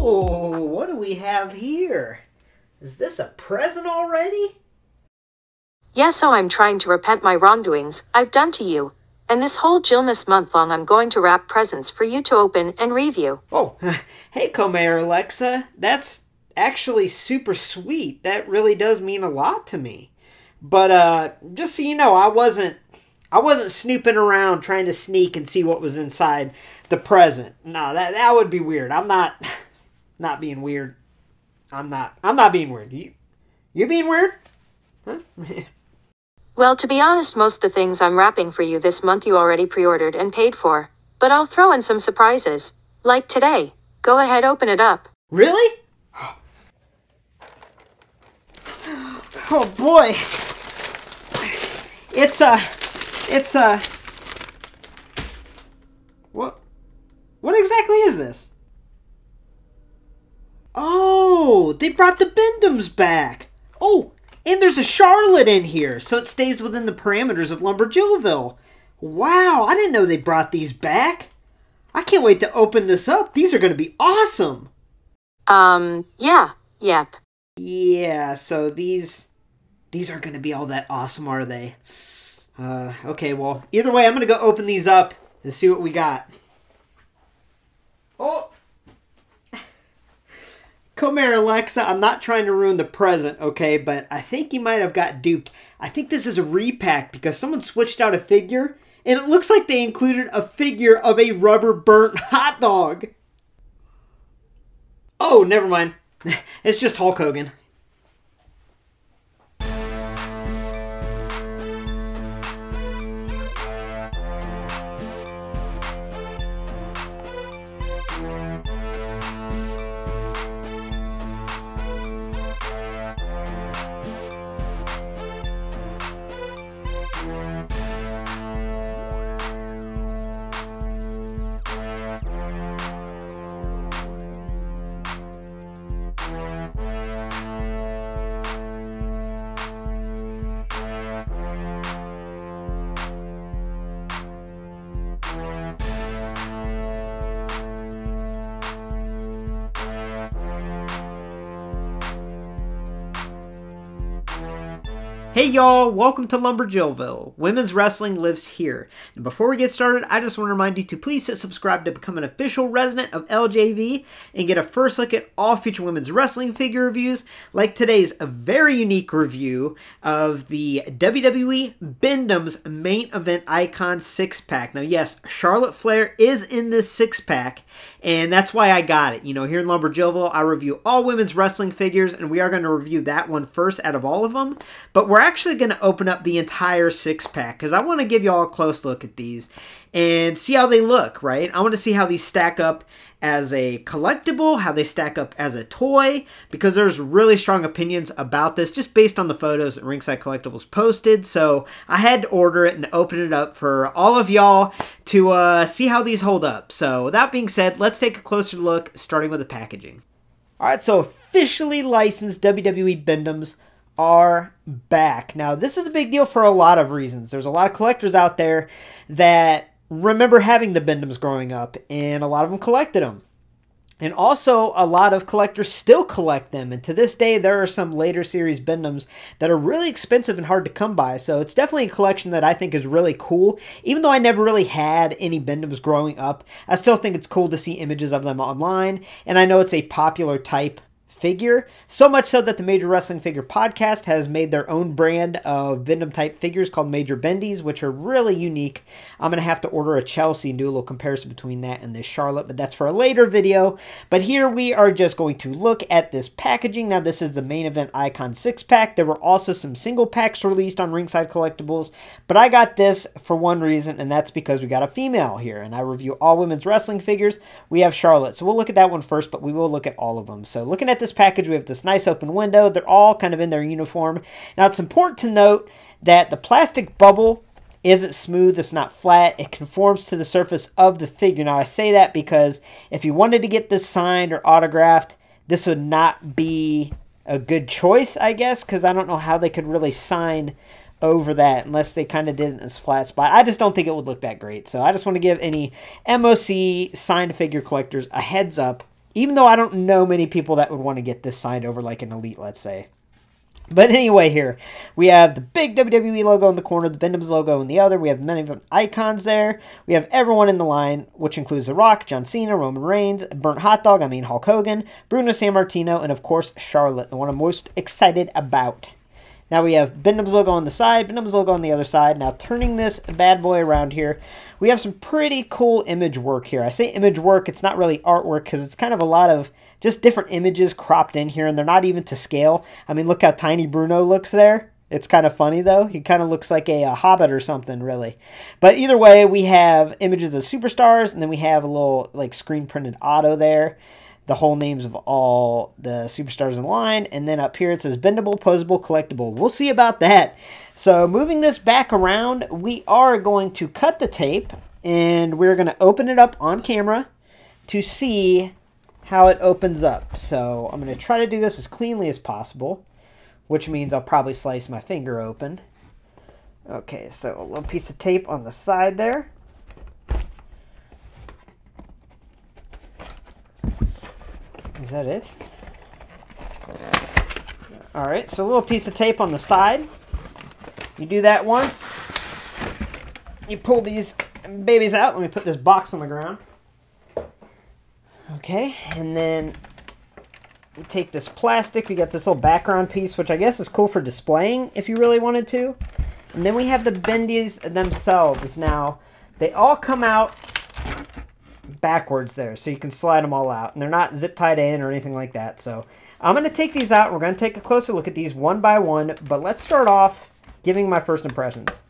Oh, what do we have here? Is this a present already? Yeah, so I'm trying to repent my wrongdoings I've done to you. And this whole Jillmas month long I'm going to wrap presents for you to open and review. Oh, hey Comayor Alexa. That's actually super sweet. That really does mean a lot to me. But just so you know, I wasn't snooping around trying to sneak and see what was inside the present. No, that would be weird. I'm not being weird. I'm not being weird. You being weird? Huh? Well, to be honest, most of the things I'm wrapping for you this month you already pre-ordered and paid for. But I'll throw in some surprises. Like today. Go ahead, open it up. Really? Oh boy. It's a... What exactly is this? Oh, they brought the Bend-Ems back. Oh, and there's a Charlotte in here, so it stays within the parameters of LumberJillville. Wow, I didn't know they brought these back. I can't wait to open this up. These are going to be awesome. Yeah, yep. Yeah, so these aren't going to be all that awesome, are they? Okay, well, either way, I'm going to go open these up and see what we got. Oh! Come here, Alexa. I'm not trying to ruin the present, okay? But I think you might have got duped. I think this is a repack because someone switched out a figure, and it looks like they included a figure of a rubber burnt hot dog. Oh, never mind. It's just Hulk Hogan. Hey y'all, welcome to LumberJillville. Women's wrestling lives here. And before we get started, I just want to remind you to please hit subscribe to become an official resident of LJV and get a first look at all future women's wrestling figure reviews, like today's very unique review of the WWE Bend-Ems main event icon 6-pack. Now yes, Charlotte Flair is in this 6-pack, and that's why I got it. You know, here in LumberJillville, I review all women's wrestling figures, and we are going to review that one first out of all of them. But we're actually going to open up the entire 6-pack because I want to give you all a close look at these and see how they look, right? I want to see how these stack up as a collectible, how they stack up as a toy, because there's really strong opinions about this just based on the photos that Ringside Collectibles posted. So I had to order it and open it up for all of y'all to see how these hold up. So with that being said, let's take a closer look, starting with the packaging. All right, so officially licensed WWE Bend-Ems are back. Now, this is a big deal for a lot of reasons. There's a lot of collectors out there that remember having the Bend-Ems growing up, and a lot of them collected them. And also, a lot of collectors still collect them, and to this day, there are some later series Bend-Ems that are really expensive and hard to come by, so it's definitely a collection that I think is really cool. Even though I never really had any Bend-Ems growing up, I still think it's cool to see images of them online, and I know it's a popular type figure, so much so that the Major Wrestling Figure Podcast has made their own brand of Bend-Em type figures called Major Bendies, which are really unique. I'm going to have to order a Chelsea and do a little comparison between that and this Charlotte, but that's for a later video. But here we are just going to look at this packaging. Now, this is the main event Icon 6-pack. There were also some single packs released on Ringside Collectibles, but I got this for one reason, and that's because we got a female here, and I review all women's wrestling figures. We have Charlotte, so we'll look at that one first, but we will look at all of them. So looking at this package, we have this nice open window. They're all kind of in their uniform. Now, it's important to note that the plastic bubble isn't smooth, it's not flat, it conforms to the surface of the figure. Now, I say that because if you wanted to get this signed or autographed, this would not be a good choice, I guess, because I don't know how they could really sign over that unless they kind of did it in this flat spot. I just don't think it would look that great. So I just want to give any MOC signed figure collectors a heads up. Even though I don't know many people that would want to get this signed over like an Elite, let's say. But anyway, here we have the big WWE logo in the corner, the Bend-Ems logo in the other. We have many of the icons there. We have everyone in the line, which includes The Rock, John Cena, Roman Reigns, Burnt Hot Dog, Hulk Hogan, Bruno Sammartino, and of course Charlotte, the one I'm most excited about. Now we have Bend-Ems logo on the side, Bend-Ems logo on the other side. Now turning this bad boy around here, we have some pretty cool image work here. I say image work, it's not really artwork because it's kind of a lot of just different images cropped in here, and they're not even to scale. I mean, look how tiny Bruno looks there. It's kind of funny, though. He kind of looks like a hobbit or something, really. But either way, we have images of the superstars, and then we have a little like screen-printed auto there. The whole names of all the superstars in the line. And then up here it says bendable, posable, collectible. We'll see about that. So moving this back around, we are going to cut the tape, and we're going to open it up on camera to see how it opens up. So I'm going to try to do this as cleanly as possible, which means I'll probably slice my finger open. Okay, so a little piece of tape on the side there. Is that it? Alright, so a little piece of tape on the side. You do that once. You pull these babies out. Let me put this box on the ground. Okay, and then you take this plastic. You got this little background piece, which I guess is cool for displaying if you really wanted to. And then we have the bendies themselves. Now, they all come out backwards there, so you can slide them all out. And they're not zip tied in or anything like that. So I'm going to take these out. We're going to take a closer look at these one by one. But let's start off giving my first impressions.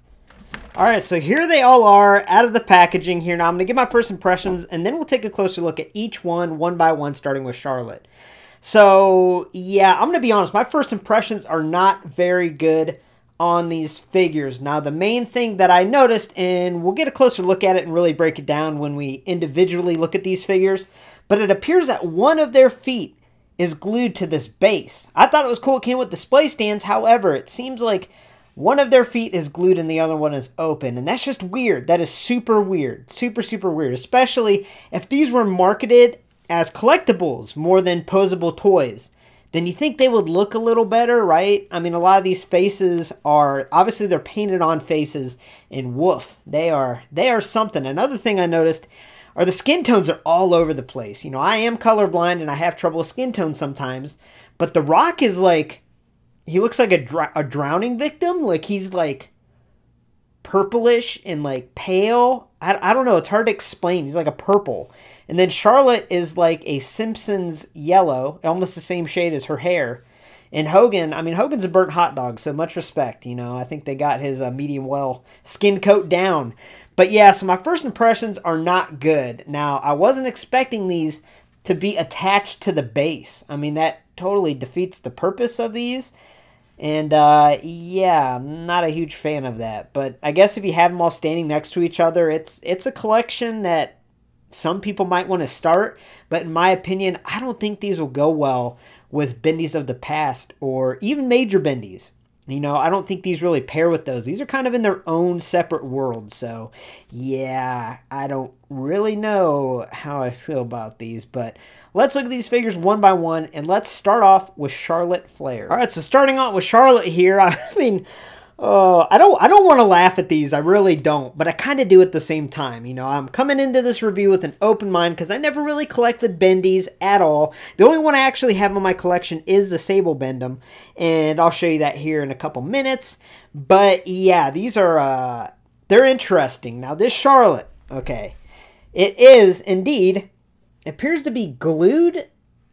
Alright, so here they all are out of the packaging here. Now I'm going to give my first impressions, and then we'll take a closer look at each one by one, starting with Charlotte. So, yeah, I'm going to be honest. My first impressions are not very good on these figures. Now, the main thing that I noticed, and we'll get a closer look at it and really break it down when we individually look at these figures, but it appears that one of their feet is glued to this base. I thought it was cool it came with display stands. However, it seems like one of their feet is glued and the other one is open. And that's just weird. That is super weird. Super, super weird. Especially if these were marketed as collectibles more than posable toys. Then you think they would look a little better, right? I mean, a lot of these faces are, obviously they're painted on faces, and woof, they are something. Another thing I noticed are the skin tones are all over the place. You know, I am colorblind and I have trouble with skin tones sometimes. But The Rock is like, he looks like a drowning victim. Like, he's, like, purplish and, like, pale. I don't know. It's hard to explain. He's like a purple. And then Charlotte is like a Simpsons yellow. Almost the same shade as her hair. And Hogan, I mean, Hogan's a burnt hot dog, so much respect. You know, I think they got his medium well skin coat down. But, yeah, so my first impressions are not good. Now, I wasn't expecting these to be attached to the base. I mean, that totally defeats the purpose of these. And, yeah, I'm not a huge fan of that. But I guess if you have them all standing next to each other, it's a collection that some people might want to start. But in my opinion, I don't think these will go well with bendies of the past or even major bendies. You know, I don't think these really pair with those. These are kind of in their own separate world. So, yeah, I don't really know how I feel about these. But let's look at these figures one by one. And let's start off with Charlotte Flair. All right, so starting out with Charlotte here. I mean, I don't want to laugh at these. I really don't. But I kind of do at the same time. You know, I'm coming into this review with an open mind because I never really collected bendies at all. The only one I actually have in my collection is the Sable Bend-Em. And I'll show you that here in a couple minutes. But, yeah, these are, they're interesting. Now, this Charlotte, okay, it is indeed, appears to be glued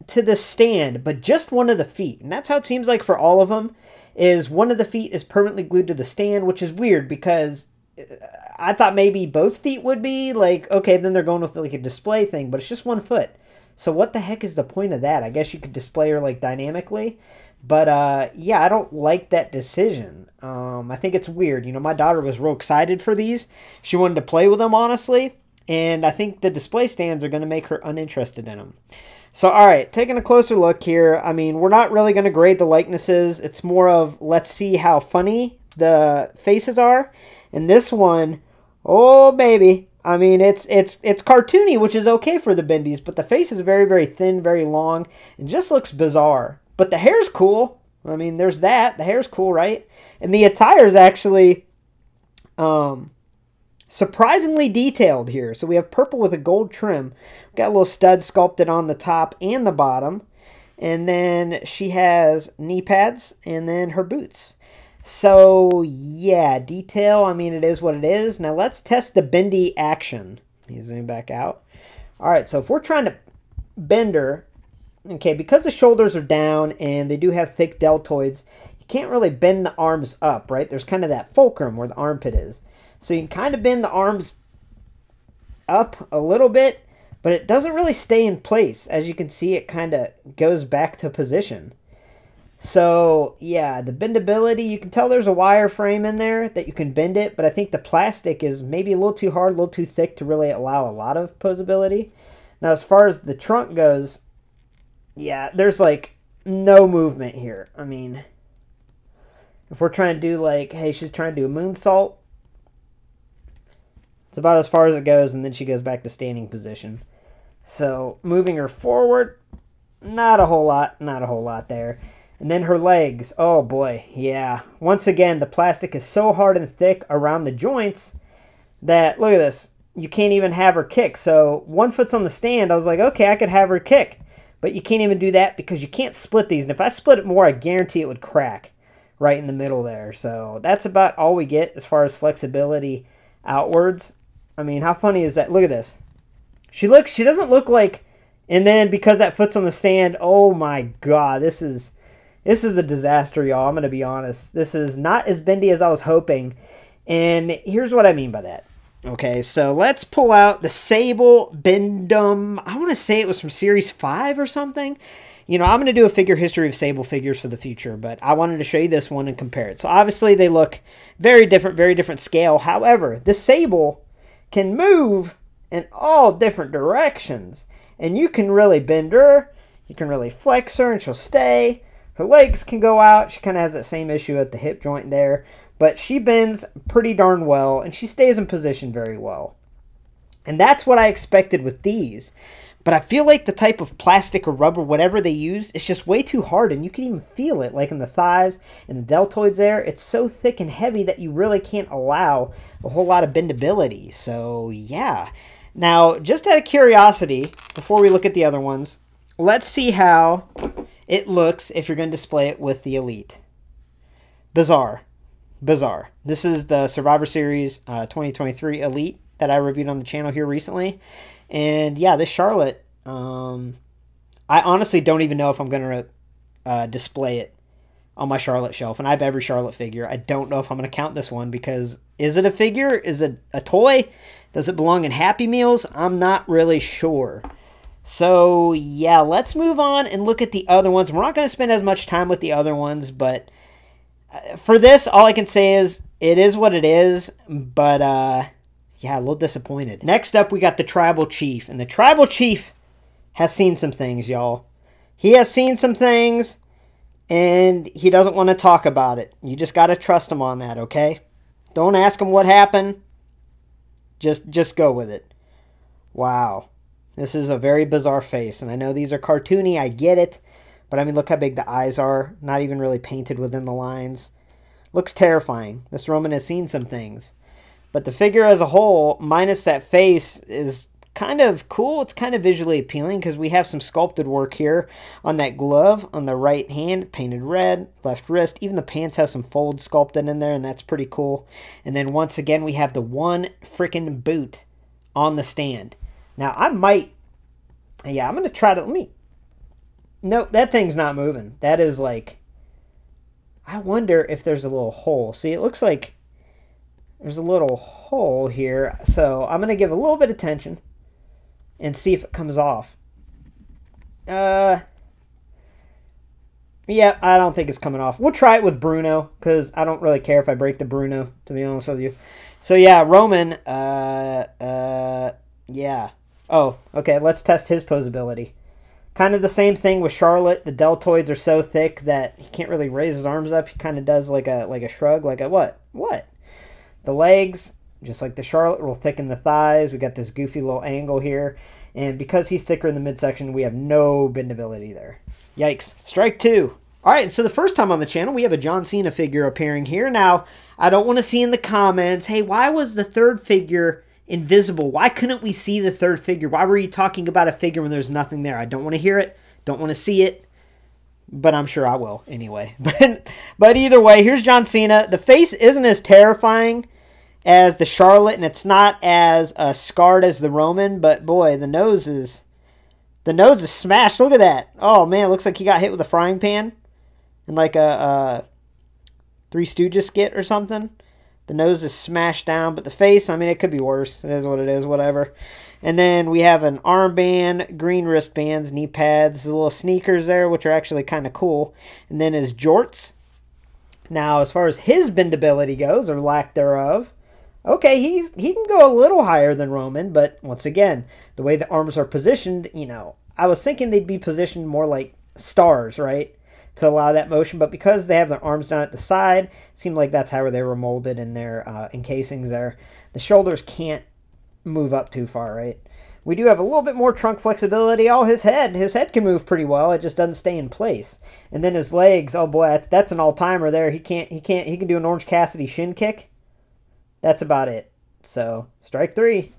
to the stand, but just one of the feet. And that's how it seems like for all of them. Is one of the feet is permanently glued to the stand, which is weird because I thought maybe both feet would be like, okay, then they're going with like a display thing, but it's just one foot. So what the heck is the point of that? I guess you could display her like dynamically, but yeah, I don't like that decision. I think it's weird. You know, my daughter was real excited for these. She wanted to play with them, honestly, and I think the display stands are going to make her uninterested in them. So, all right, taking a closer look here. I mean, we're not really going to grade the likenesses. It's more of let's see how funny the faces are. And this one, oh, baby. I mean, it's cartoony, which is okay for the bendies, but the face is very, very thin, very long, and just looks bizarre. But the hair's cool. I mean, there's that. The hair's cool, right? And the attire is actually surprisingly detailed here. So we have purple with a gold trim. We've got a little stud sculpted on the top and the bottom. And then she has knee pads and then her boots. So, yeah, detail, I mean, it is what it is. Now, let's test the bendy action. Let me zoom back out. All right, so if we're trying to bend her, okay, because the shoulders are down and they do have thick deltoids, you can't really bend the arms up, right? There's kind of that fulcrum where the armpit is. So you can kind of bend the arms up a little bit, but it doesn't really stay in place. As you can see, it kind of goes back to position. So, yeah, the bendability, you can tell there's a wire frame in there that you can bend it, but I think the plastic is maybe a little too hard, a little too thick to really allow a lot of posability. Now, as far as the trunk goes, yeah, there's like no movement here. I mean, if we're trying to do like, hey, she's trying to do a moonsault, it's about as far as it goes, and then she goes back to standing position. So, moving her forward, not a whole lot there. And then her legs, oh boy, yeah. Once again, the plastic is so hard and thick around the joints that, look at this, you can't even have her kick. So one foot's on the stand, I was like, okay, I could have her kick. But you can't even do that because you can't split these. And if I split it more, I guarantee it would crack right in the middle there. So that's about all we get as far as flexibility outwards. I mean, how funny is that? Look at this. She doesn't look like, and then because that foot's on the stand, oh my God, this is a disaster, y'all. I'm going to be honest. This is not as bendy as I was hoping. And here's what I mean by that. Okay, so let's pull out the Sable Bend-Em. I want to say it was from Series 5 or something. You know, I'm going to do a figure history of Sable figures for the future, but I wanted to show you this one and compare it. So obviously they look very different scale. However, the Sable can move in all different directions. And you can really bend her. You can really flex her and she'll stay. Her legs can go out. She kind of has that same issue at the hip joint there. But she bends pretty darn well, and she stays in position very well. And that's what I expected with these. But I feel like the type of plastic or rubber, whatever they use, is just way too hard. And you can even feel it, like in the thighs and the deltoids there. It's so thick and heavy that you really can't allow a whole lot of bendability. So, yeah. Now, just out of curiosity, before we look at the other ones, let's see how it looks if you're going to display it with the Elite. Bizarre. This is the Survivor Series 2023 Elite that I reviewed on the channel here recently. And yeah, this Charlotte, I honestly don't even know if I'm going to display it on my Charlotte shelf. And I have every Charlotte figure. I don't know if I'm going to count this one because is it a figure? Is it a toy? Does it belong in Happy Meals? I'm not really sure. So, yeah, let's move on and look at the other ones. We're not going to spend as much time with the other ones, but for this, all I can say is it is what it is, but, yeah, a little disappointed. Next up, we got the Tribal Chief, and the Tribal Chief has seen some things, y'all. He has seen some things, and he doesn't want to talk about it. You just got to trust him on that, okay? Don't ask him what happened. Just go with it. Wow. This is a very bizarre face, and I know these are cartoony, I get it, but I mean, look how big the eyes are, not even really painted within the lines. Looks terrifying. This Roman has seen some things. But the figure as a whole, minus that face, is kind of cool. It's kind of visually appealing because we have some sculpted work here on that glove on the right hand, painted red, left wrist. Even the pants have some folds sculpted in there, and that's pretty cool. And then once again, we have the one freaking boot on the stand. Now, I'm going to try to, no, that thing's not moving. That is like, I wonder if there's a little hole. See, it looks like there's a little hole here. So I'm going to give a little bit of tension and see if it comes off. Yeah, I don't think it's coming off. We'll try it with Bruno because I don't really care if I break the Bruno, to be honest with you. So yeah, Roman, yeah. Oh, okay, let's test his posability. Kind of the same thing with Charlotte. The deltoids are so thick that he can't really raise his arms up. He kind of does like a shrug, like a what? What? The legs, Just like the Charlotte, we'll thicken the thighs. We got this goofy little angle here. And because he's thicker in the midsection, we have no bendability there. Yikes. Strike 2. All right, so the first time on the channel, we have a John Cena figure appearing here. Now, I don't want to see in the comments, hey, why was the third figure invisible? Why couldn't we see the third figure? Why were you talking about a figure when there's nothing there? I don't want to hear it. Don't want to see it. But I'm sure I will anyway. But either way, here's John Cena. The face isn't as terrifying as the Charlotte, and it's not as scarred as the Roman, but boy, the nose is smashed. Look at that. Oh man, it looks like he got hit with a frying pan in like a Three Stooges skit or something. The nose is smashed down, but the face, I mean, it could be worse. It is what it is, whatever. And then we have an armband, green wristbands, knee pads, little sneakers there, which are actually kind of cool. And then his jorts. Now, as far as his bendability goes, or lack thereof, okay, he can go a little higher than Roman, but once again, the way the arms are positioned, you know, I was thinking they'd be positioned more like stars, right, to allow that motion, but because they have their arms down at the side, it seemed like that's how they were molded in their encasings there. The shoulders can't move up too far, right? We do have a little bit more trunk flexibility. Oh, his head can move pretty well. It just doesn't stay in place. And then his legs, oh boy, that's an all-timer there. He can do an Orange Cassidy shin kick. That's about it. So, strike 3.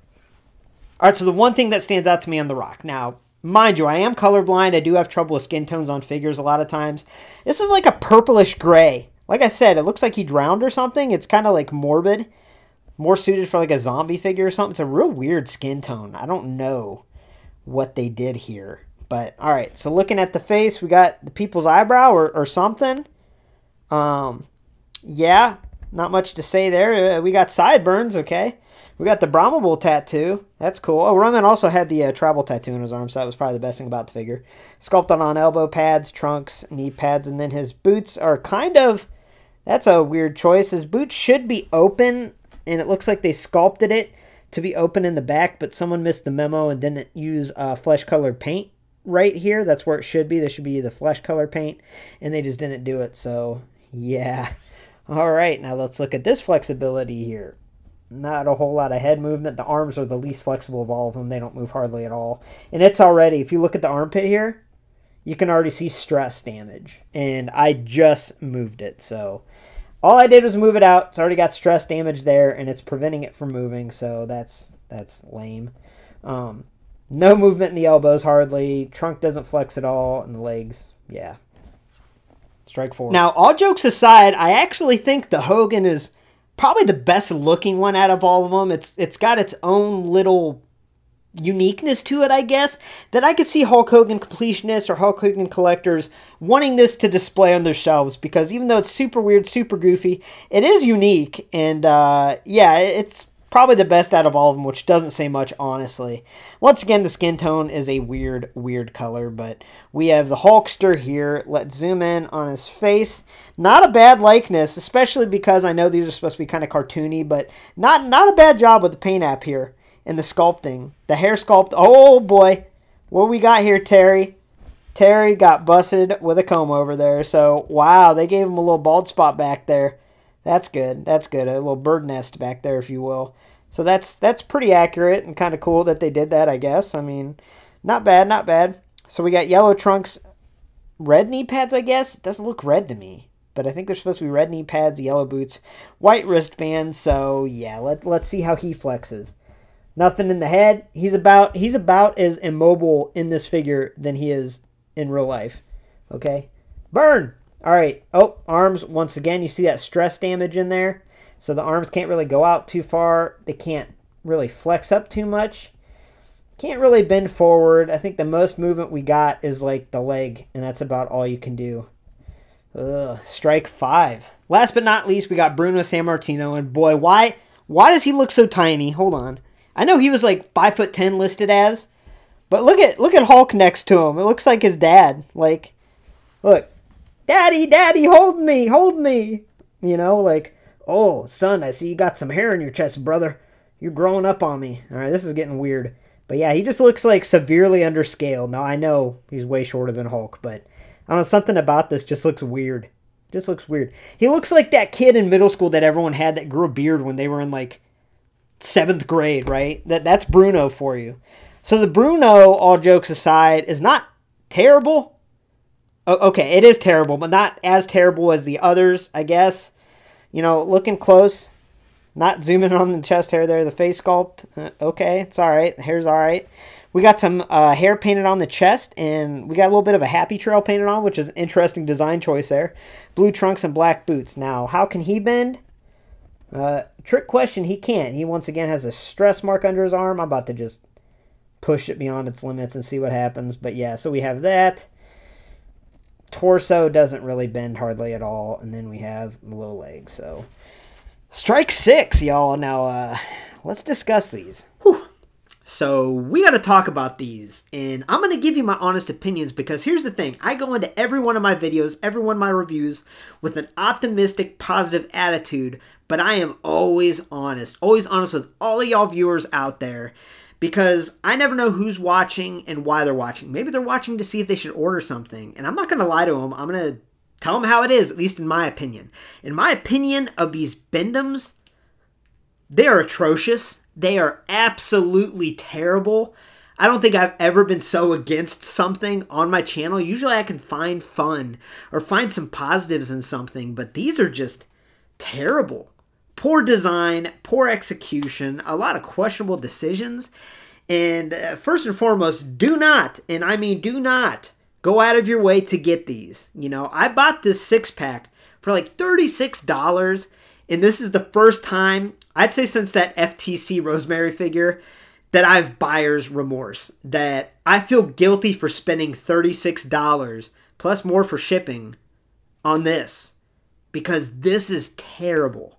All right, so the one thing that stands out to me on The Rock. Now, mind you, I am colorblind. I do have trouble with skin tones on figures a lot of times. This is like a purplish gray. Like I said, it looks like he drowned or something. It's kind of like morbid. More suited for like a zombie figure or something. It's a real weird skin tone. I don't know what they did here. But, all right, so looking at the face, we got the people's eyebrow or something. Yeah. Not much to say there. We got sideburns, okay. We got the Brahma Bull tattoo. That's cool. Oh, Roman also had the tribal tattoo in his arm, so that was probably the best thing about the figure. Sculpted on elbow pads, trunks, knee pads, and then his boots are kind of... That's a weird choice. His boots should be open, and it looks like they sculpted it to be open in the back, but someone missed the memo and didn't use flesh-colored paint right here. That's where it should be. This should be the flesh-colored paint, and they just didn't do it, so yeah. All right, now let's look at this flexibility here. Not a whole lot of head movement. The arms are the least flexible of all of them. They don't move hardly at all. And it's already, if you look at the armpit here, you can already see stress damage. And I just moved it. So all I did was move it out. It's already got stress damage there, and it's preventing it from moving. So that's lame. No movement in the elbows hardly. Trunk doesn't flex at all. And the legs, yeah. Strike 4. Now, all jokes aside, I actually think the Hogan is probably the best looking one out of all of them. It's got its own little uniqueness to it, I guess, that I could see Hulk Hogan completionists or Hulk Hogan collectors wanting this to display on their shelves, because even though it's super weird, super goofy, it is unique, and yeah, it's probably the best out of all of them, which doesn't say much, honestly. Once again, the skin tone is a weird color, but we have the Hulkster here. Let's zoom in on his face. Not a bad likeness, especially because I know these are supposed to be kind of cartoony, but not a bad job with the paint app here and the sculpting. The hair sculpt, oh boy. What we got here, Terry? Terry got busted with a comb over there, so wow, they gave him a little bald spot back there. That's good. That's good. A little bird nest back there, if you will. So that's pretty accurate and kind of cool that they did that, I guess. I mean, not bad, not bad. So we got yellow trunks, red knee pads, I guess. It doesn't look red to me, but I think they're supposed to be red knee pads, yellow boots, white wristbands. So yeah, let's see how he flexes. Nothing in the head. He's about as immobile in this figure than he is in real life. Okay, burn. All right. Oh, arms, once again, you see that stress damage in there. So the arms can't really go out too far. They can't really flex up too much. Can't really bend forward. I think the most movement we got is like the leg, and that's about all you can do. Ugh, strike 5. Last but not least, we got Bruno Sammartino, and boy, why does he look so tiny? Hold on. I know he was like 5'10" listed as, but look at Hulk next to him. It looks like his dad. Like, look. Daddy, hold me. You know, like, oh, son, I see you got some hair in your chest, brother. You're growing up on me. All right, this is getting weird. But yeah, he just looks like severely underscaled. Now, I know he's way shorter than Hulk, but I don't know, something about this just looks weird. Just looks weird. He looks like that kid in middle school that everyone had that grew a beard when they were in, like, 7th grade, right? That's Bruno for you. So the Bruno, all jokes aside, is not terrible. Okay, it is terrible, but not as terrible as the others, I guess. You know, looking close, not zooming on the chest hair there, the face sculpt. Okay, it's all right. The hair's all right. We got some hair painted on the chest, and we got a little bit of a happy trail painted on, which is an interesting design choice there. Blue trunks and black boots. Now, how can he bend? Trick question, he can't. He once again has a stress mark under his arm. I'm about to just push it beyond its limits and see what happens. But yeah, so we have that. Torso doesn't really bend hardly at all. And then we have the low leg. So strike 6, y'all. Now, let's discuss these. Whew. So we got to talk about these, and I'm going to give you my honest opinions, because here's the thing. I go into every one of my videos, every one of my reviews with an optimistic, positive attitude, but I am always honest with all of y'all viewers out there, because I never know who's watching and why they're watching. Maybe they're watching to see if they should order something, and I'm not going to lie to them. I'm going to tell them how it is, at least in my opinion. In my opinion of these Bend-Ems, they are atrocious. They are absolutely terrible. I don't think I've ever been so against something on my channel. Usually I can find fun or find some positives in something, but these are just terrible. Poor design, poor execution, a lot of questionable decisions. And first and foremost, do not, and I mean do not, go out of your way to get these. You know, I bought this 6-pack for like $36, and this is the first time, I'd say since that FTC Rosemary figure, that I have buyer's remorse. That I feel guilty for spending $36 plus more for shipping on this, because this is terrible.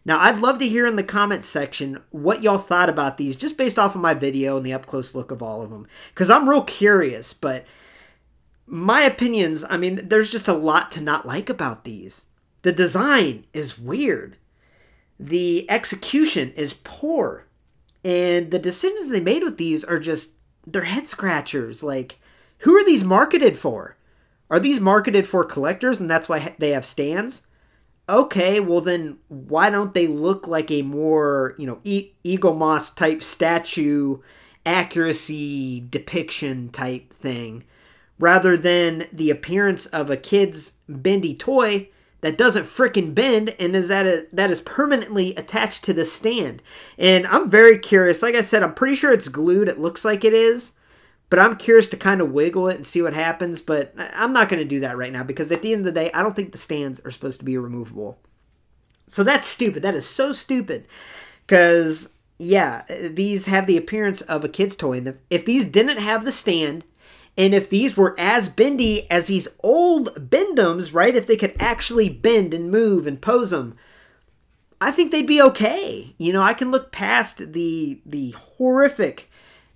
Now, I'd love to hear in the comments section what y'all thought about these, just based off of my video and the up-close look of all of them, because I'm real curious. But my opinions, I mean, there's just a lot to not like about these. The design is weird. The execution is poor. And the decisions they made with these are just, they're head scratchers. Like, who are these marketed for? Are these marketed for collectors and that's why they have stands? Okay, well then why don't they look like a more, you know, Jillmas type statue, accuracy depiction type thing, rather than the appearance of a kid's bendy toy that doesn't frickin' bend and that is permanently attached to the stand. And I'm very curious. Like I said, I'm pretty sure it's glued. It looks like it is. But I'm curious to kind of wiggle it and see what happens. But I'm not going to do that right now, because at the end of the day, I don't think the stands are supposed to be removable. So that's stupid. That is so stupid. Because, yeah, these have the appearance of a kid's toy. And if these didn't have the stand, and if these were as bendy as these old Bend-Ems, right, if they could actually bend and move and pose them, I think they'd be okay. You know, I can look past the horrific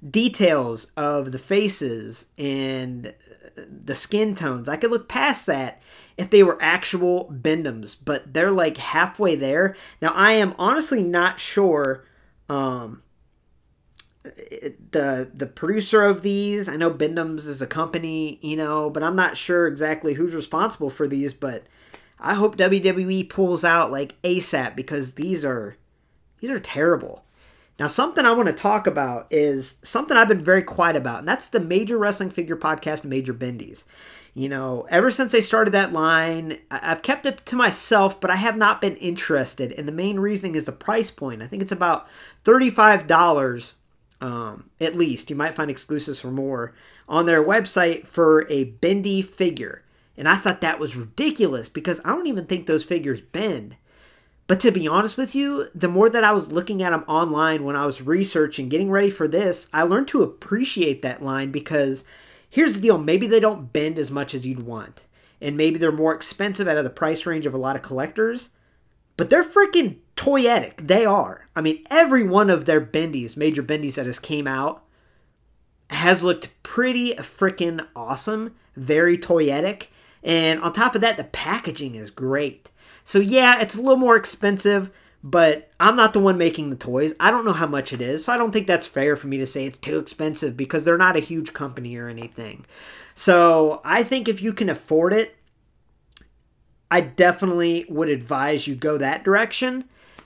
details of the faces and the skin tones. I could look past that if they were actual Bend-Ems, but they're like halfway there. Now, I am honestly not sure the producer of these. I know Bend-Ems is a company, you know, but I'm not sure exactly who's responsible for these, but I hope WWE pulls out like ASAP, because these are terrible. Now, something I want to talk about is something I've been very quiet about, and that's the Major Wrestling Figure Podcast, Major Bendies. You know, ever since they started that line, I've kept it to myself, but I have not been interested, and the main reasoning is the price point. I think it's about $35 at least. You might find exclusives for more on their website for a bendy figure. And I thought that was ridiculous, because I don't even think those figures bend. But to be honest with you, the more that I was looking at them online when I was researching, getting ready for this, I learned to appreciate that line, because here's the deal. Maybe they don't bend as much as you'd want. And maybe they're more expensive out of the price range of a lot of collectors. But they're freaking toyetic. They are. I mean, every one of their bendies, major bendies that has came out, has looked pretty freaking awesome. Very toyetic. And on top of that, the packaging is great. So yeah, it's a little more expensive, but I'm not the one making the toys. I don't know how much it is, so I don't think that's fair for me to say it's too expensive, because they're not a huge company or anything. So I think if you can afford it, I definitely would advise you go that direction.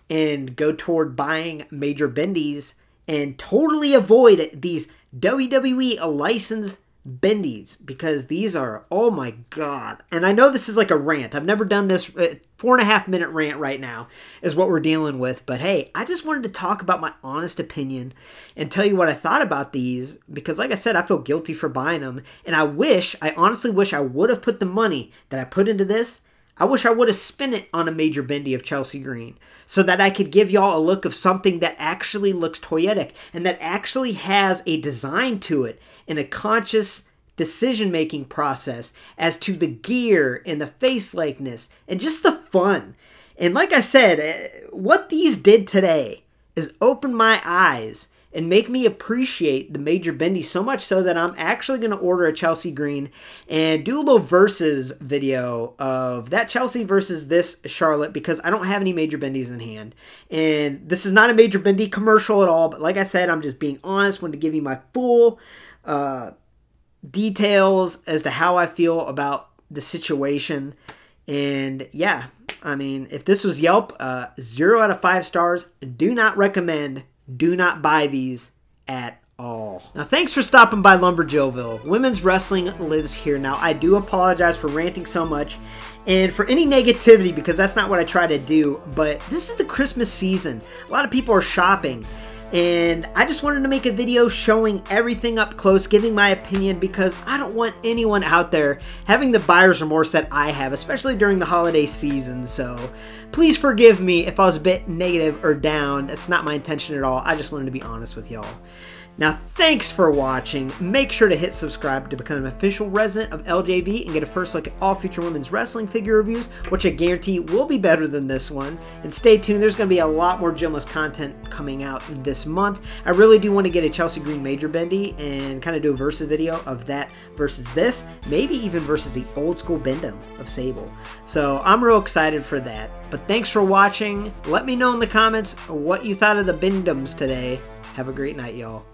and go toward buying major bendies and totally avoid these WWE licensed bendies, because these are, oh my god. And I know this is like a rant. I've never done this. 4.5 minute rant right now is what we're dealing with. But hey, I just wanted to talk about my honest opinion and tell you what I thought about these, because like I said, I feel guilty for buying them. And I honestly wish I would have put the money that I put into this, I wish I would have spent it on a major bendy of Chelsea Green, so that I could give y'all a look of something that actually looks toyetic and that actually has a design to it and a conscious decision-making process as to the gear and the face likeness and just the fun. And like I said, what these did today is open my eyes and make me appreciate the major bendy so much so that I'm actually going to order a Chelsea Green and do a little versus video of that Chelsea versus this Charlotte, because I don't have any major bendies in hand. And this is not a major bendy commercial at all, but like I said, I'm just being honest. Wanted to give you my full details as to how I feel about the situation. And yeah, I mean, if this was Yelp, 0 out of 5 stars. Do not recommend. Do not buy these at all. Now, thanks for stopping by LumberJillville. Women's wrestling lives here. Now, I do apologize for ranting so much and for any negativity, because that's not what I try to do. But this is the Christmas season. A lot of people are shopping. And I just wanted to make a video showing everything up close, giving my opinion, because I don't want anyone out there having the buyer's remorse that I have, especially during the holiday season. So please forgive me if I was a bit negative or down. That's not my intention at all. I just wanted to be honest with y'all. Now, thanks for watching. Make sure to hit subscribe to become an official resident of LJV and get a first look at all future women's wrestling figure reviews, which I guarantee will be better than this one. And stay tuned. There's going to be a lot more Jillmas content coming out this month. I really do want to get a Chelsea Green major bendy and kind of do a versus video of that versus this, maybe even versus the old school Bend-Em of Sable. So I'm real excited for that. But thanks for watching. Let me know in the comments what you thought of the Bend-Ems today. Have a great night, y'all.